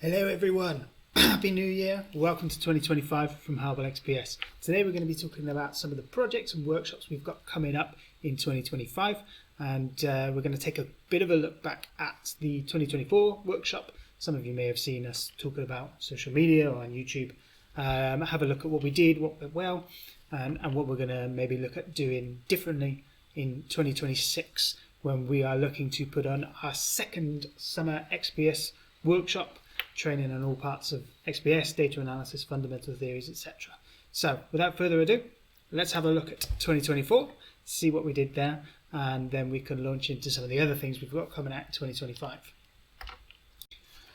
Hello everyone, Happy New Year, welcome to 2025 from HarwellXPS. Today we're going to be talking about some of the projects and workshops we've got coming up in 2025, and we're going to take a bit of a look back at the 2024 workshop. Some of you may have seen us talking about social media or on YouTube. Have a look at what we did, what went well, and what we're going to maybe look at doing differently in 2026 when we are looking to put on our second summer XPS workshop, training on all parts of XPS, data analysis, fundamental theories, etc. So without further ado, let's have a look at 2024, see what we did there, and then we can launch into some of the other things we've got coming out in 2025.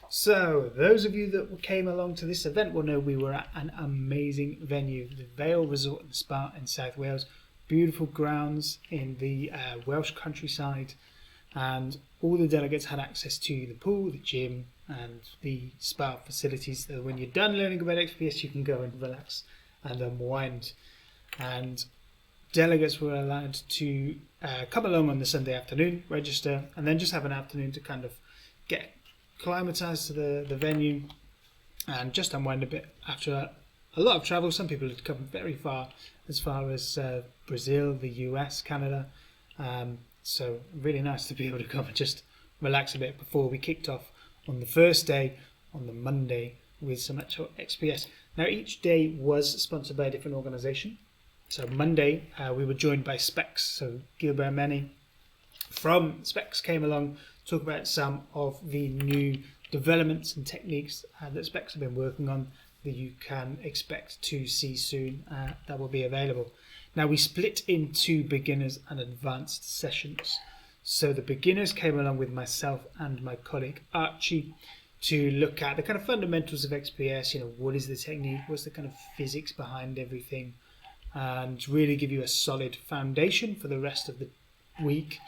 So those of you that came along to this event will know we were at an amazing venue, the Vale Resort and Spa in South Wales. Beautiful grounds in the Welsh countryside, and all the delegates had access to the pool, the gym, and the spa facilities. So when you're done learning about XPS, you can go and relax and unwind. And delegates were allowed to come along on the Sunday afternoon, register, and then just have an afternoon to kind of get acclimatized to the venue and just unwind a bit after a lot of travel. Some people had come very far as Brazil, the US, Canada. So really nice to be able to come and just relax a bit before we kicked off on the first day, on the Monday, with some actual XPS. Now each day was sponsored by a different organisation. So Monday we were joined by Specs, so Gilbert Meni from Specs came along to talk about some of the new developments and techniques that Specs have been working on that you can expect to see soon that will be available. Now we split into beginners and advanced sessions. So the beginners came along with myself and my colleague Archie to look at the kind of fundamentals of XPS, what is the technique, what's the kind of physics behind everything, and really give you a solid foundation for the rest of the week.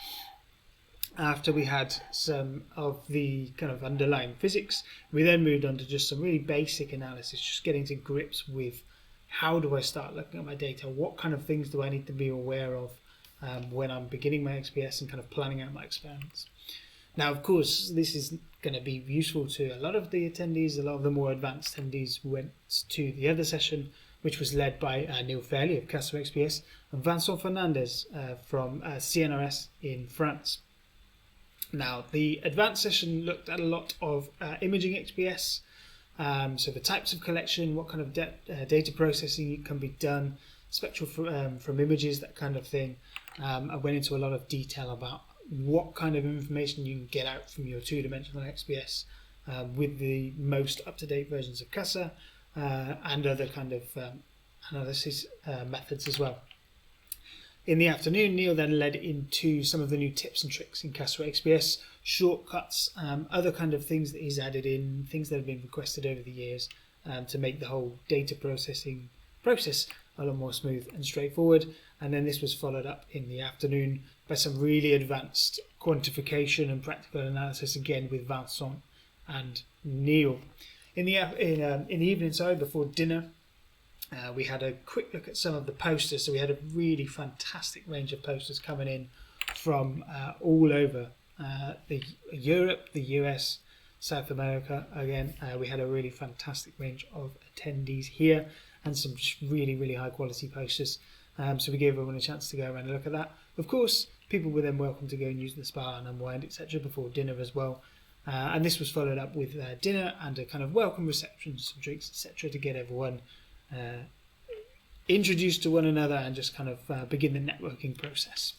After we had some of the kind of underlying physics, we then moved on to just some really basic analysis, just getting to grips with how do I start looking at my data, what kind of things do I need to be aware of when I'm beginning my XPS and kind of planning out my experiments. Now, of course, this is going to be useful to a lot of the attendees. A lot of the more advanced attendees went to the other session, which was led by Neil Fairley of XPS and Vincent Fernandez from CNRS in France. Now, the advanced session looked at a lot of imaging XPS, so the types of collection, what kind of data processing can be done, spectral from images, that kind of thing. I went into a lot of detail about what kind of information you can get out from your two-dimensional XPS with the most up-to-date versions of CASA and other kind of analysis methods as well. In the afternoon, Neil then led into some of the new tips and tricks in XPS, shortcuts, other kind of things that he's added in, things that have been requested over the years to make the whole data processing process a lot more smooth and straightforward. And then this was followed up in the afternoon by some really advanced quantification and practical analysis, again with Vincent and Neil. In the evening, before dinner, we had a quick look at some of the posters. So we had a really fantastic range of posters coming in from all over Europe, the US, South America. Again, we had a really fantastic range of attendees here and some just really, really high quality posters. So we gave everyone a chance to go around and look at that. Of course, people were then welcome to go and use the spa and unwind, etc. before dinner as well. And this was followed up with dinner and a kind of welcome reception, some drinks, etc. to get everyone introduced to one another and just kind of begin the networking process.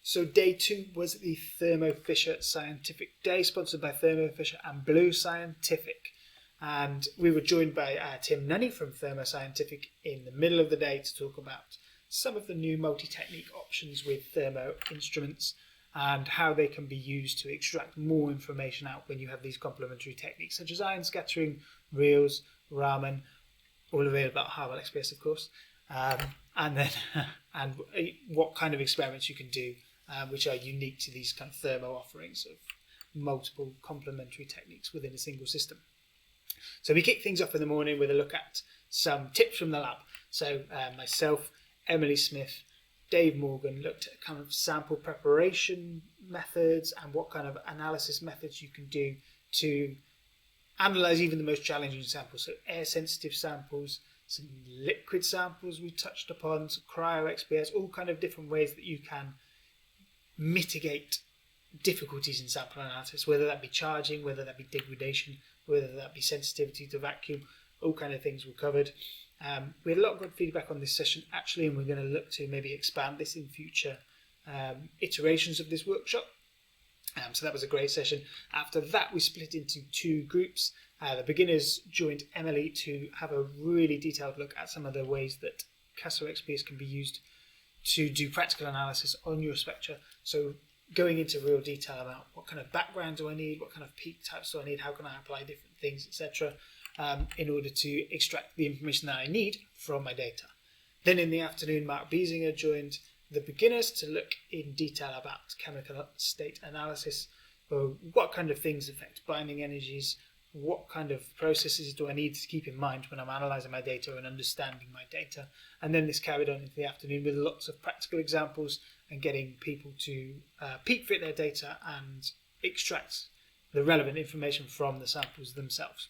So day 2 was the Thermo Fisher Scientific Day, sponsored by Thermo Fisher and Blue Scientific. And we were joined by Tim Nunney from Thermo Scientific in the middle of the day to talk about some of the new multi-technique options with Thermo instruments and how they can be used to extract more information out when you have these complementary techniques, such as ion scattering, reels, Raman, all available at HarwellXPS, of course, and what kind of experiments you can do, which are unique to these kind of Thermo offerings of multiple complementary techniques within a single system. So we kicked things off in the morning with a look at some tips from the lab. So myself, Emily Smith, Dave Morgan looked at kind of sample preparation methods and what kind of analysis methods you can do to analyse even the most challenging samples, so air-sensitive samples, some liquid samples we touched upon, some cryo-XPS, all kind of different ways that you can mitigate difficulties in sample analysis, whether that be charging, whether that be degradation, whether that be sensitivity to vacuum, all kind of things were covered. We had a lot of good feedback on this session actually, and we're going to look to maybe expand this in future iterations of this workshop. So that was a great session. After that, we split into two groups. The beginners joined Emily to have a really detailed look at some of the ways that XPS can be used to do practical analysis on your spectra. So going into real detail about what kind of background do I need, what kind of peak types do I need, how can I apply different things, etc., in order to extract the information that I need from my data. Then in the afternoon, Mark Biesinger joined the beginners to look in detail about chemical state analysis. What kind of things affect binding energies? What kind of processes do I need to keep in mind when I'm analysing my data and understanding my data? And then this carried on into the afternoon with lots of practical examples and getting people to peak fit their data and extract the relevant information from the samples themselves.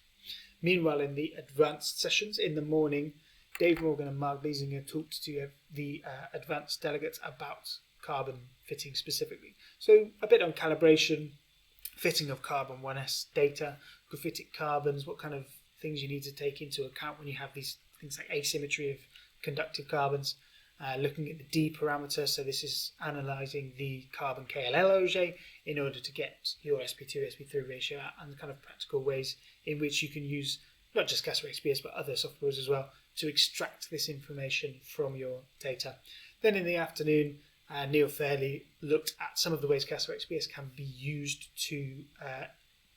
Meanwhile, in the advanced sessions in the morning, Dave Morgan and Mark Biesinger talked to the advanced delegates about carbon fitting specifically. So a bit on calibration, fitting of carbon 1s data, graphitic carbons, what kind of things you need to take into account when you have these things like asymmetry of conductive carbons, looking at the D parameter, so this is analysing the carbon KLL in order to get your sp2, sp3 ratio out, and kind of practical ways in which you can use not just XPS but other softwares as well to extract this information from your data. Then in the afternoon, Neil Fairley looked at some of the ways XPS can be used to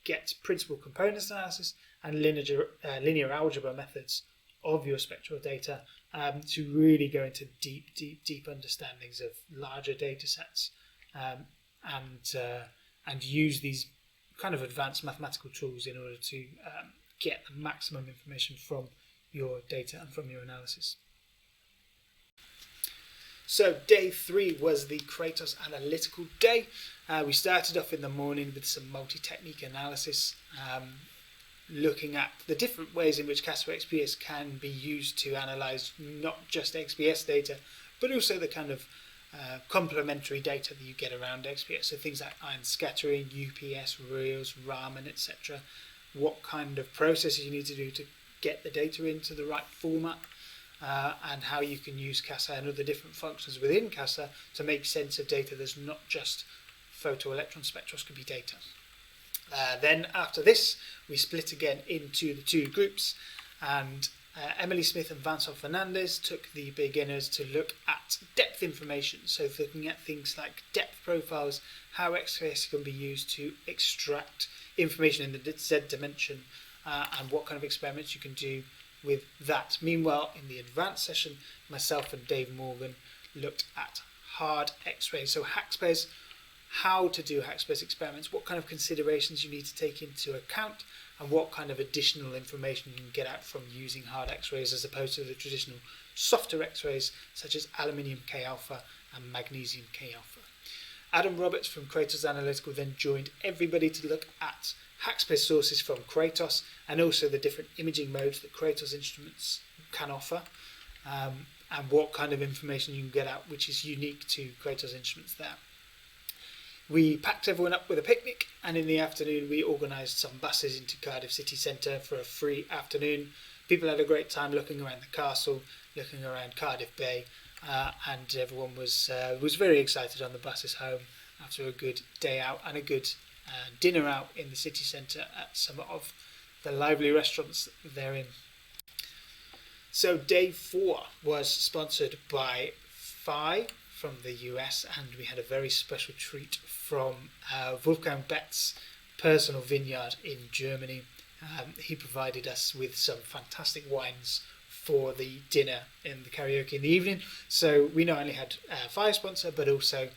get principal components analysis and linear algebra methods of your spectral data to really go into deep understandings of larger data sets and use these kind of advanced mathematical tools in order to get the maximum information from your data and from your analysis. So day 3 was the Kratos analytical day. We started off in the morning with some multi-technique analysis, looking at the different ways in which XPS can be used to analyse not just XPS data, but also the kind of complementary data that you get around XPS. So things like ion scattering, UPS, reals, Raman, etc. What kind of processes you need to do to get the data into the right format, and how you can use CASA and other different functions within CASA to make sense of data that's not just photoelectron spectroscopy data. Then after this, we split again into the two groups, and Emily Smith and Vincent Fernandez took the beginners to look at depth information, so looking at things like depth profiles, how XPS can be used to extract information in the Z dimension, and what kind of experiments you can do with that. Meanwhile, in the advanced session, myself and Dave Morgan looked at hard X-rays. So XPS, how to do XPS experiments, what kind of considerations you need to take into account, and what kind of additional information you can get out from using hard X-rays as opposed to the traditional softer X-rays such as aluminium K-alpha and magnesium K-alpha. Adam Roberts from Kratos Analytical then joined everybody to look at XPS sources from Kratos and also the different imaging modes that Kratos instruments can offer, and what kind of information you can get out which is unique to Kratos instruments there. We packed everyone up with a picnic, and in the afternoon we organised some buses into Cardiff city centre for a free afternoon. People had a great time looking around the castle, looking around Cardiff Bay, and everyone was very excited on the buses home after a good day out and a good dinner out in the city centre at some of the lively restaurants therein. So day 4 was sponsored by Phi from the US, and we had a very special treat from Wolfgang Betz's personal vineyard in Germany. He provided us with some fantastic wines for the dinner and the karaoke in the evening. So we not only had Phi sponsor, but also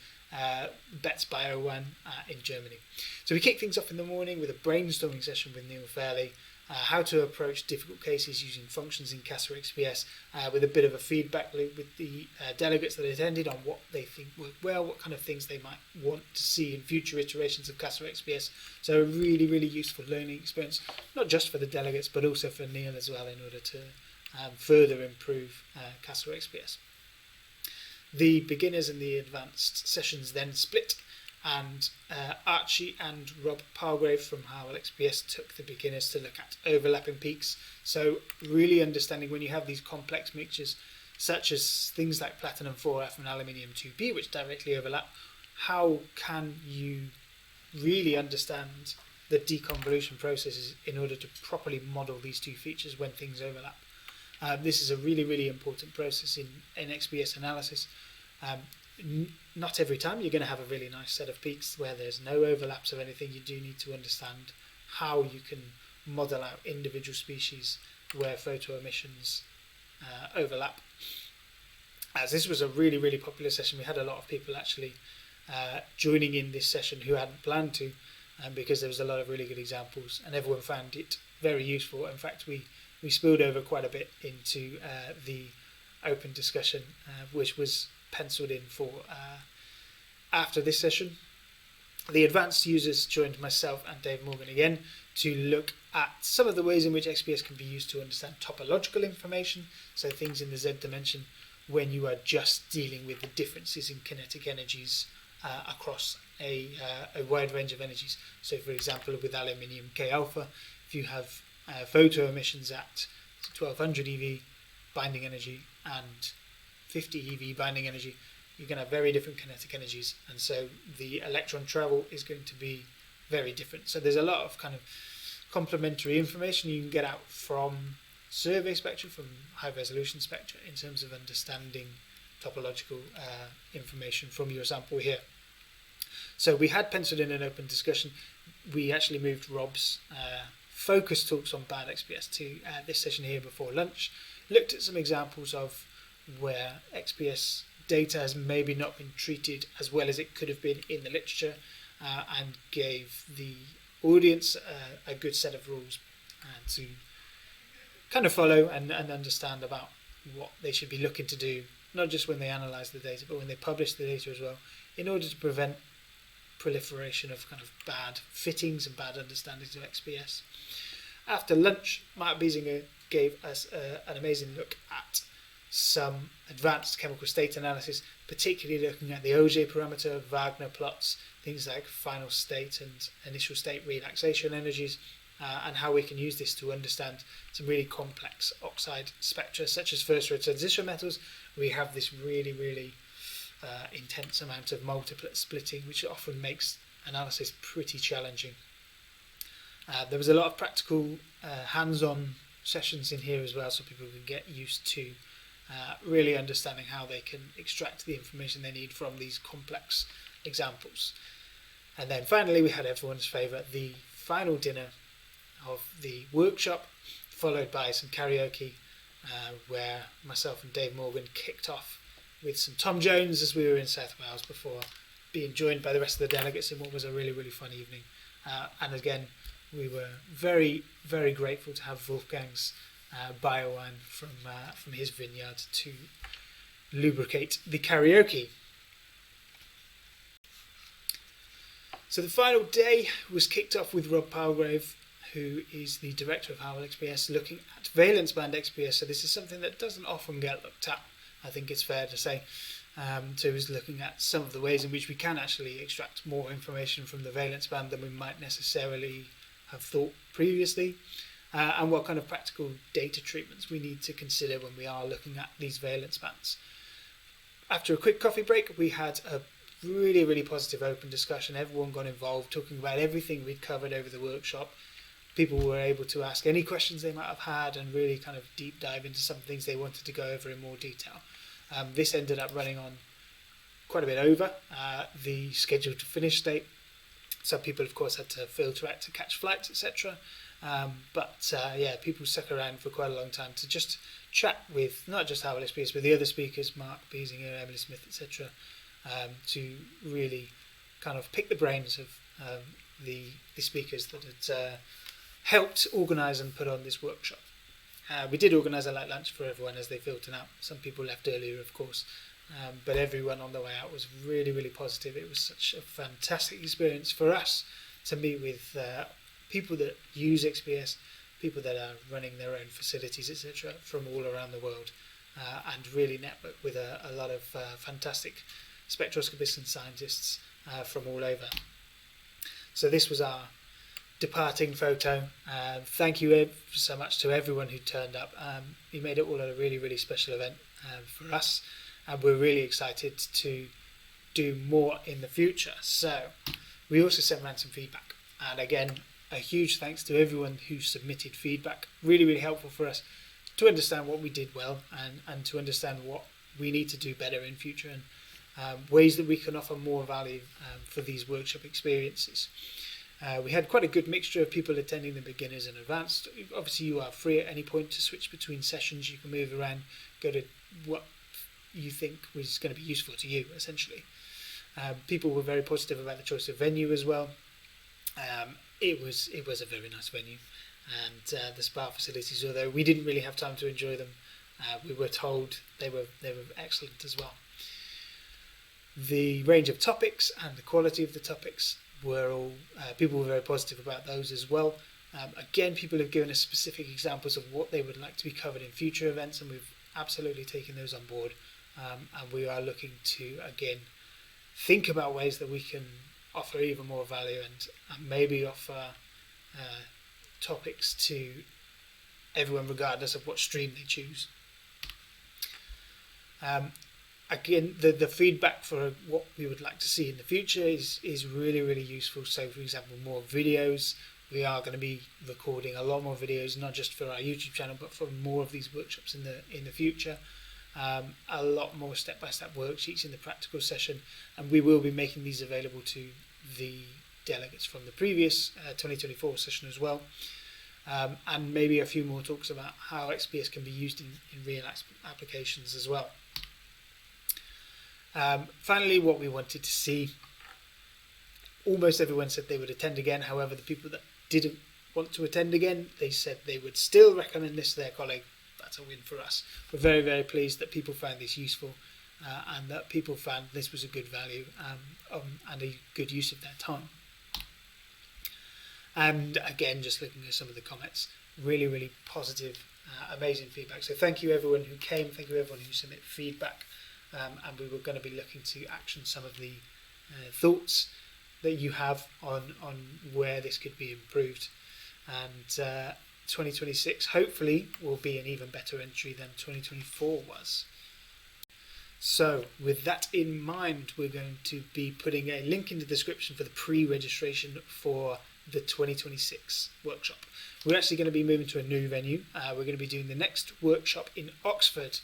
Betz Bio One in Germany. So we kicked things off in the morning with a brainstorming session with Neil Fairley, how to approach difficult cases using functions in XPS, with a bit of a feedback loop with the delegates that attended on what they think worked well, what kind of things they might want to see in future iterations of XPS. So a really, really useful learning experience, not just for the delegates, but also for Neil as well, in order to further improve XPS. The beginners and the advanced sessions then split, and Archie and Rob Palgrave from HarwellXPS took the beginners to look at overlapping peaks. So really understanding when you have these complex mixtures, such as things like platinum 4F and aluminium 2P, which directly overlap, how can you really understand the deconvolution processes in order to properly model these two features when things overlap? This is a really, really important process in XPS analysis. Not every time you're going to have a really nice set of peaks where there's no overlaps of anything. You do need to understand how you can model out individual species where photo emissions overlap. As this was a really, really popular session, we had a lot of people actually joining in this session who hadn't planned to, because there was a lot of really good examples and everyone found it very useful. In fact, we spilled over quite a bit into the open discussion, which was penciled in for after this session. The advanced users joined myself and Dave Morgan again to look at some of the ways in which XPS can be used to understand topological information, so things in the Z dimension when you are just dealing with the differences in kinetic energies across a wide range of energies. So for example, with aluminium K alpha, if you have photo emissions at 1200 eV binding energy and 50 eV binding energy, you're going to have very different kinetic energies, and so the electron travel is going to be very different. So there's a lot of kind of complementary information you can get out from survey spectra, from high resolution spectra, in terms of understanding topological information from your sample here. So we had penciled in an open discussion. We actually moved Rob's focus talks on bad XPS to this session here before lunch. Looked at some examples of where XPS data has maybe not been treated as well as it could have been in the literature, and gave the audience a good set of rules to kind of follow and understand about what they should be looking to do, not just when they analyse the data, but when they publish the data as well, in order to prevent proliferation of kind of bad fittings and bad understandings of XPS. After lunch, Mark Biesinger gave us an amazing look at some advanced chemical state analysis, particularly looking at the Auger parameter, Wagner plots, things like final state and initial state relaxation energies, and how we can use this to understand some really complex oxide spectra, such as first-order transition metals. We have this really, really intense amount of multiplet splitting, which often makes analysis pretty challenging. There was a lot of practical hands-on sessions in here as well, so people can get used to really understanding how they can extract the information they need from these complex examples. And then finally we had everyone's favourite, the final dinner of the workshop, followed by some karaoke, where myself and Dave Morgan kicked off with some Tom Jones as we were in South Wales, before being joined by the rest of the delegates in what was a really, really fun evening. And again, we were very, very grateful to have Wolfgang's bio-wine from his vineyard to lubricate the karaoke. So the final day was kicked off with Rob Palgrave, who is the director of HarwellXPS, looking at valence band XPS. So this is something that doesn't often get looked at, I think it's fair to say. So he was looking at some of the ways in which we can actually extract more information from the valence band than we might necessarily have thought previously, and what kind of practical data treatments we need to consider when we are looking at these valence bands. After a quick coffee break, we had a really, really positive open discussion. Everyone got involved, talking about everything we'd covered over the workshop. People were able to ask any questions they might have had and really kind of deep dive into some things they wanted to go over in more detail. This ended up running on quite a bit over the scheduled to finish date. Some people, of course, had to filter out to catch flights, etc. But people stuck around for quite a long time to just chat with not just HarwellXPS, but the other speakers, Mark Biesinger, Emily Smith, etc., to really kind of pick the brains of the speakers that had helped organise and put on this workshop. We did organise a light lunch for everyone as they filtered out. Some people left earlier, of course, but everyone on the way out was really, really positive. It was such a fantastic experience for us to meet with people that use XPS, people that are running their own facilities, etc., from all around the world, and really network with a lot of fantastic spectroscopists and scientists from all over. So this was our departing photo. Thank you so much to everyone who turned up. You made it all a really, really special event for us, and we're really excited to do more in the future. So we also sent around some feedback, and again, a huge thanks to everyone who submitted feedback. Really, really helpful for us to understand what we did well, and to understand what we need to do better in future, and ways that we can offer more value for these workshop experiences. We had quite a good mixture of people attending, the beginners and advanced. Obviously, you are free at any point to switch between sessions. You can move around, go to what you think was going to be useful to you, essentially. People were very positive about the choice of venue as well. It was a very nice venue, and the spa facilities, although we didn't really have time to enjoy them, we were told they were excellent as well. The range of topics and the quality of the topics were all, people were very positive about those as well. Again, people have given us specific examples of what they would like to be covered in future events, and we've absolutely taken those on board, and we are looking to, again, think about ways that we can offer even more value, and maybe offer topics to everyone regardless of what stream they choose. Again, the feedback for what we would like to see in the future is really, really useful. So, for example, more videos. We are going to be recording a lot more videos, not just for our YouTube channel, but for more of these workshops in the future. A lot more step-by-step worksheets in the practical session, and we will be making these available to the delegates from the previous 2024 session as well. And maybe a few more talks about how XPS can be used in real applications as well. Finally, what we wanted to see, almost everyone said they would attend again. However, the people that didn't want to attend again, they said they would still recommend this to their colleague. That's a win for us. We're very, very pleased that people found this useful, and that people found this was a good value, and a good use of their time. And again, just looking at some of the comments, really, really positive, amazing feedback. So thank you everyone who came, thank you everyone who submitted feedback. And we were going to be looking to action some of the thoughts that you have on where this could be improved. And 2026 hopefully will be an even better entry than 2024 was. So with that in mind, we're going to be putting a link in the description for the pre-registration for the 2026 workshop. We're actually going to be moving to a new venue. We're going to be doing the next workshop in Oxford.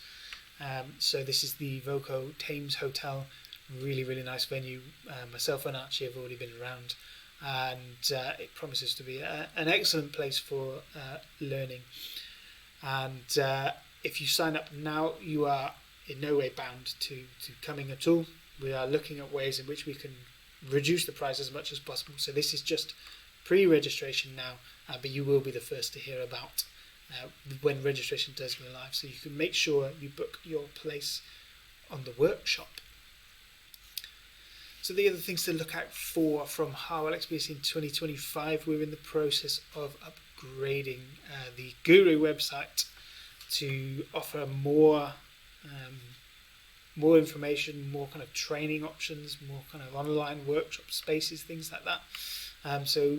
So this is the Voco Thames Hotel, really, really nice venue. Myself and Archie have already been around, and it promises to be an excellent place for learning. And if you sign up now, you are in no way bound to coming at all. We are looking at ways in which we can reduce the price as much as possible. So this is just pre-registration now, but you will be the first to hear about when registration does go live, so you can make sure you book your place on the workshop. So the other things to look out for from HarwellXPS in 2025, we're in the process of upgrading the Guru website to offer more information, more kind of training options, more kind of online workshop spaces, things like that. So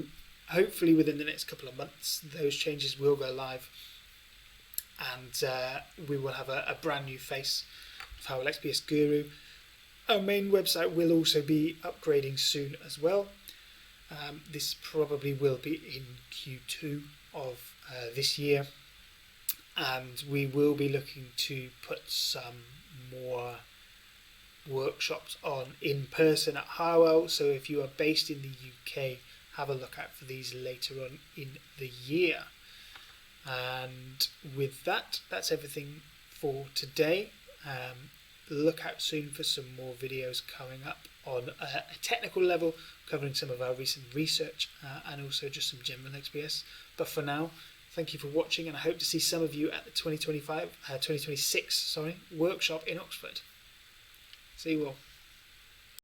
hopefully within the next couple of months, those changes will go live, and we will have a brand new face of HarwellXPS Guru. Our main website will also be upgrading soon as well. This probably will be in Q2 of this year, and we will be looking to put some more workshops on in person at Harwell. So if you are based in the UK, have a look out for these later on in the year. And with that, that's everything for today. Look out soon for some more videos coming up on a technical level, covering some of our recent research and also just some general XPS. But for now, thank you for watching, and I hope to see some of you at the 2026 workshop in Oxford. See you all.